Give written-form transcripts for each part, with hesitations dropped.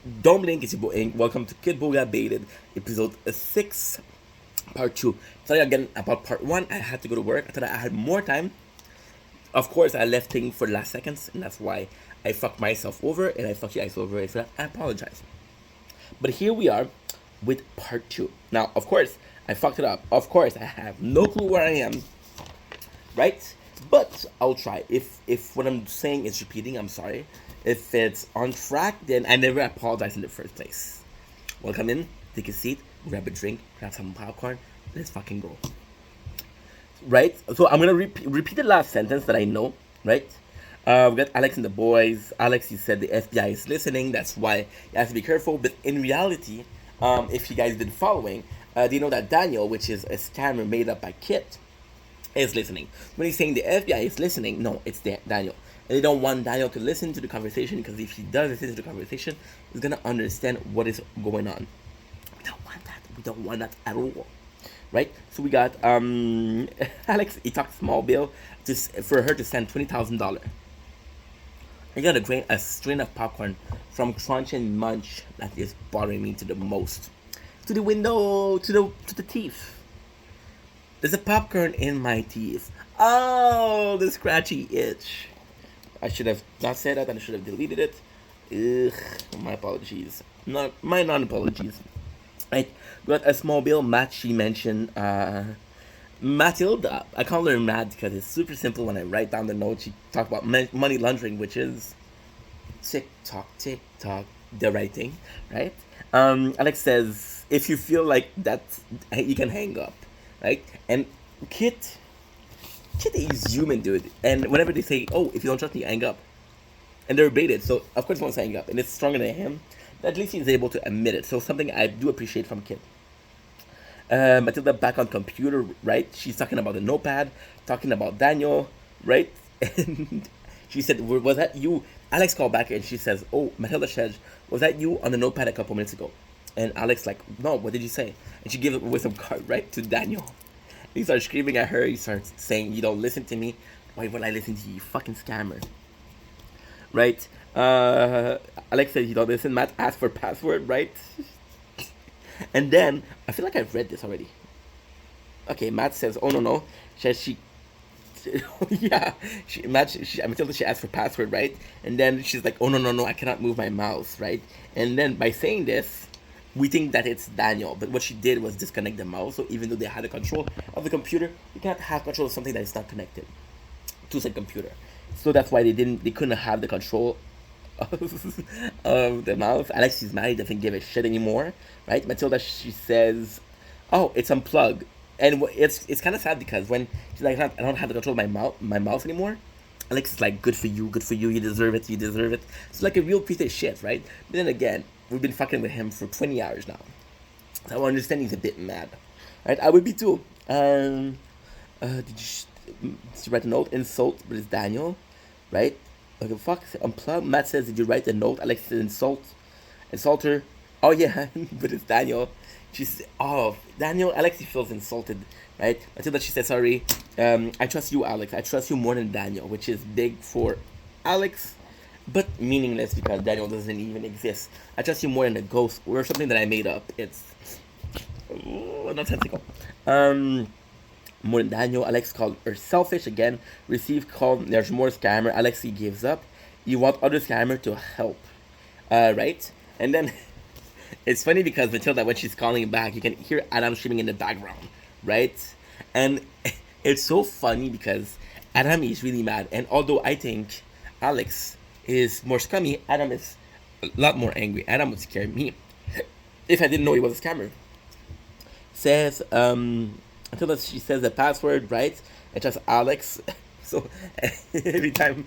Don't blink, it's your boy Ink. Welcome to Kiboga Baited, episode 6, part 2. Tell you again about part 1. I had to go to work. I thought I had more time. Of course, I left things for the last seconds, and that's why I fucked myself over, and I fucked you guys over. For that, I apologize. But here we are with part 2. Now, of course, I fucked it up. Of course, I have no clue where I am, right? But I'll try. If what I'm saying is repeating, I'm sorry. If it's on track, then I never apologize in the first place. Welcome in, take a seat, grab a drink, grab some popcorn. Let's fucking go. Right? So I'm gonna repeat the last sentence that I know. Right? We got Alex and the boys. Alex, he said the FBI is listening. That's why you have to be careful. But in reality, if you guys been following, do you know that Daniel, which is a scammer made up by Kit, is listening. When he's saying the FBI is listening, no, it's Daniel. And they don't want Daniel to listen to the conversation because if he does listen to the conversation, he's gonna understand what is going on. We don't want that. We don't want that at all. Right? So we got Alex. He talked small bill for her to send $20,000. I got a strain of popcorn from Crunch and Munch that is bothering me to the most. To the window, to the teeth. There's a popcorn in my teeth. Oh, the scratchy itch. I should have not said that and I should have deleted it. Ugh, my apologies. Not my non-apologies. Right, got a small bill. Matt, she mentioned Matilda. I call her Matt because it's super simple when I write down the note. She talked about money laundering, which is tick tock, the right thing, right? Alex says if you feel like that, you can hang up, right? And Kit is human, dude. And whenever they say, "Oh, if you don't trust me, hang up," and they're baited, so of course he wants to hang up, and it's stronger than him. At least he's able to admit it. So something I do appreciate from Kit. Matilda back on computer, right? She's talking about the notepad, talking about Daniel, right? And she said, "Was that you?" Alex called back and she says, "Oh, Matilda says, was that you on the notepad a couple minutes ago?" And Alex like, "No, what did you say?" And she gives a wisdom card, right, to Daniel. He starts screaming at her. He starts saying, "You don't listen to me. Why would I listen to you, fucking scammer?" Right? Alex says, "You don't listen." Matt asks for password, right? And then I feel like I've read this already. Okay, Matt says, "Oh no." She yeah, Matilda, she asked for password, right? And then she's like, "Oh no, I cannot move my mouse," right? And then by saying this, we think that it's Daniel, but what she did was disconnect the mouse. So even though they had the control of the computer, you can't have control of something that is not connected to the computer. So that's why they couldn't have the control of the mouse. Alex is married, doesn't give a shit anymore, right? Matilda, she says, "Oh, it's unplugged," and it's kind of sad because when she's like, "I don't have the control of my mouse anymore," Alex is like, good for you, you deserve it, you deserve it." It's like a real piece of shit, right? But then again, we've been fucking with him for 20 hours now, so I understand he's a bit mad, right? I would be too. Did you write a note? Insult, but it's Daniel, right? Like, fuck, unplug. Matt says, "Did you write the note?" Alex says, insult her. Oh yeah, but it's Daniel. She's oh Daniel. Alex, he feels insulted, right? Until that she said, "Sorry, I trust you, Alex. I trust you more than Daniel," which is big for Alex, but meaningless because Daniel doesn't even exist. I trust you more than a ghost or something that I made up. It's nonsensical. More than Daniel. Alex called her selfish again. Received call. There's more scammer. Alex, he gives up. You want other scammer to help, right? And then it's funny because Matilda, when she's calling back, you can hear Adam screaming in the background, right? And it's so funny because Adam is really mad. And although I think Alex is more scummy, Adam is a lot more angry. Adam would scare me if I didn't know he was a scammer. Says until she says the password, right? It's just Alex. So every time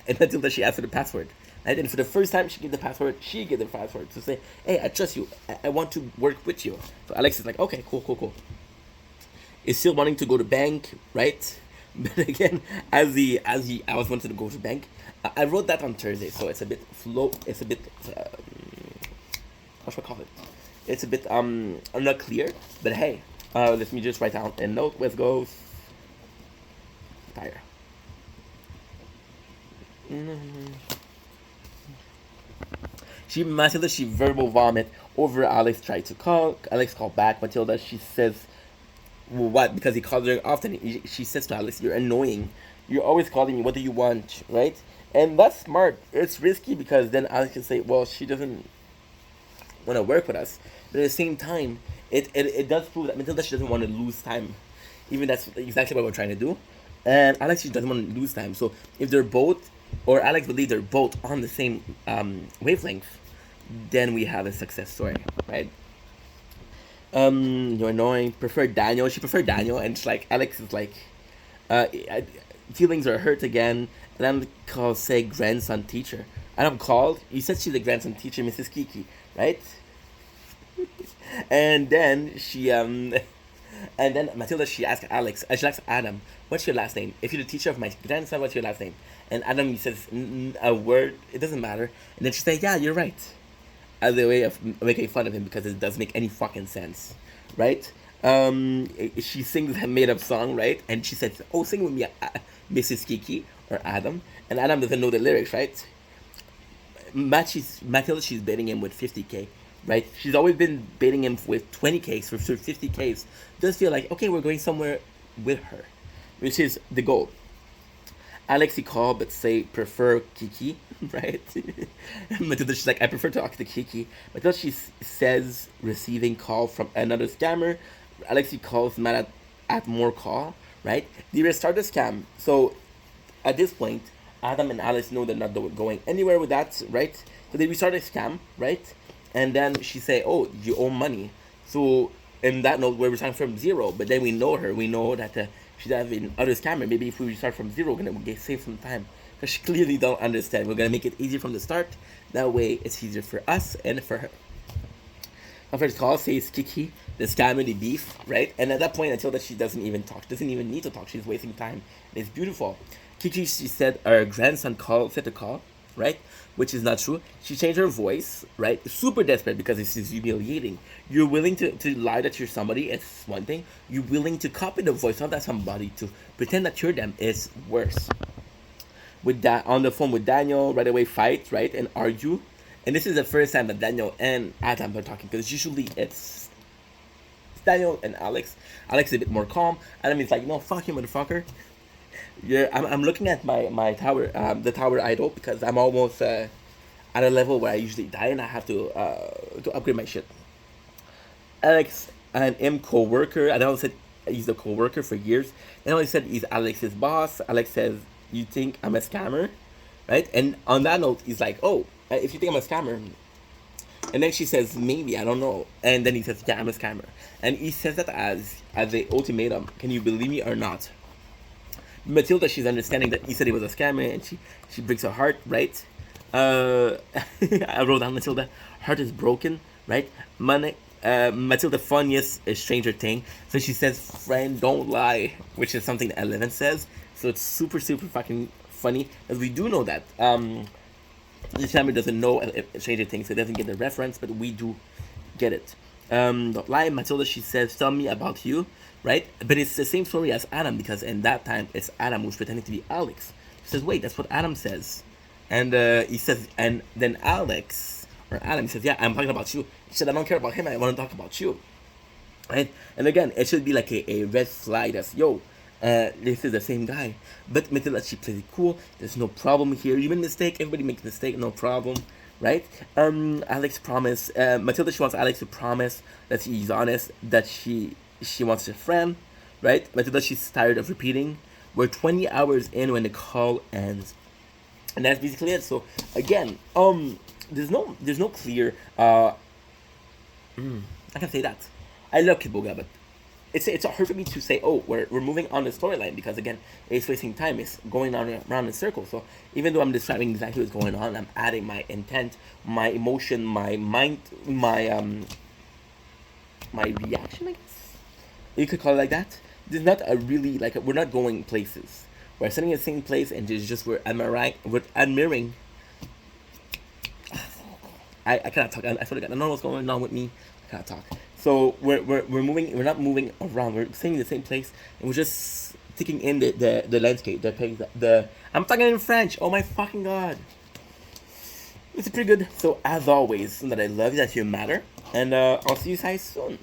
until that she asks for the password. And then for the first time she gave the password, she gave the password to say, "Hey, I trust you. I want to work with you." So Alex is like, "Okay, cool. Is still wanting to go to bank, right? But again, I was wanting to go to bank. I wrote that on Thursday, so it's a bit flow. It's a bit what should I call it? It's a bit not clear. But hey, let me just write down a note. Let's go. Tire. Matilda, she verbal vomit over Alex tried to call. Alex called back. Matilda, she says, well, what? Because he calls her often. She says to Alex, "You're annoying. You're always calling me. What do you want?" Right? And that's smart. It's risky because then Alex can say, "Well, she doesn't want to work with us." But at the same time, it does prove that Matilda, she doesn't want to lose time. Even that's exactly what we're trying to do. And Alex, she doesn't want to lose time. So if they're both, or Alex believe they're both on the same wavelength, then we have a success story, right? You're annoying. Prefer Daniel. She preferred Daniel, and it's like Alex is like, feelings are hurt again. And I'm called say grandson teacher. And I'm called. You said she's the grandson teacher, Mrs. Kiki, right? And then and then Matilda, she asked Alex. She asked Adam, "What's your last name? If you're the teacher of my grandson, what's your last name?" And Adam, he says a word. It doesn't matter. And then she said, "Yeah, you're right," as a way of making fun of him because it doesn't make any fucking sense, right? She sings a made up song, right? And she said, "Oh, sing with me, Mrs. Kiki or Adam." And Adam doesn't know the lyrics, right? Matilda, she's baiting him with 50K, right? She's always been baiting him with 20K, so for 50Ks. Does feel like, okay, we're going somewhere with her, which is the goal. Alex, he called, but say prefer Kiki, right? Matilda, she's like, I prefer to talk to Kiki. Matilda, she says receiving call from another scammer. Alex, he calls mad at more call, right? They restart the scam. So at this point, Adam and Alex know they're not going anywhere with that, right? So they restart a scam, right? And then she say, "Oh, you owe money." So in that note, we're starting from zero. But then we know her. We know that she's having other scammer. Maybe if we start from zero, we're gonna save some time because she clearly don't understand. We're gonna make it easier from the start. That way, it's easier for us and for her. My first call says Kiki, the scammer, the beef, right? And at that point, I tell that she doesn't even talk. Doesn't even need to talk. She's wasting time. And it's beautiful. Kiki, she said her grandson said to call, right? Which is not true. She changed her voice, right? Super desperate because this is humiliating. You're willing to lie that you're somebody, it's one thing. You're willing to copy the voice of that somebody to pretend that you're them is worse. With that, on the phone with Daniel, right away fight, right? And argue. And this is the first time that Daniel and Adam are talking because usually it's Daniel and Alex. Alex is a bit more calm. Adam is like, no, fuck you, motherfucker. Yeah, I'm looking at my tower, the tower idol, because I'm almost at a level where I usually die and I have to upgrade my shit. Alex and him co-worker. I know said he's the co-worker for years. And I said he's Alex's boss. Alex says, "You think I'm a scammer?" Right? And on that note, he's like, "Oh, if you think I'm a scammer." And then she says, "Maybe, I don't know." And then he says, "Yeah, I'm a scammer." And he says that as a ultimatum. Can you believe me or not? Matilda, she's understanding that he said he was a scammer, and she breaks her heart, right? I wrote down Matilda, heart is broken, right? Matilda, funniest stranger thing. So she says, "Friend, don't lie," which is something that Eleven says. So it's super fucking funny, as we do know that the family doesn't know stranger things, so it doesn't get the reference, but we do get it. Don't lie, Matilda. She says, "Tell me about you." Right? But it's the same story as Adam because in that time it's Adam who's pretending to be Alex. She says, "Wait, that's what Adam says," and he says, and then Alex or Adam says, "Yeah, I'm talking about you." She said, "I don't care about him. I want to talk about you." Right? And again, it should be like a red flag that's this is the same guy. But Matilda, she plays it cool. There's no problem here. You made a mistake. Everybody makes a mistake. No problem. Right? Alex promised. Matilda, she wants Alex to promise that he's honest. That she wants a friend, right? Matilda, she's tired of repeating. We're 20 hours in when the call ends, and that's basically it. So again, there's no clear. I can say that. I love kiboga, but it's hard for me to say. Oh, we're moving on the storyline because again, it's wasting time. It's going on around in circles. So even though I'm describing exactly what's going on, I'm adding my intent, my emotion, my mind, my reaction, I guess. You could call it like that. There's not a really we're not going places. We're sitting in the same place and we're admiring. I cannot talk. I swear to God, I don't know what's going on with me. I cannot talk. So we're moving. We're not moving around. We're sitting in the same place and we're just taking in the landscape. I'm talking in French. Oh my fucking God. This is pretty good. So as always, that I love you, that you matter, and I'll see you guys soon.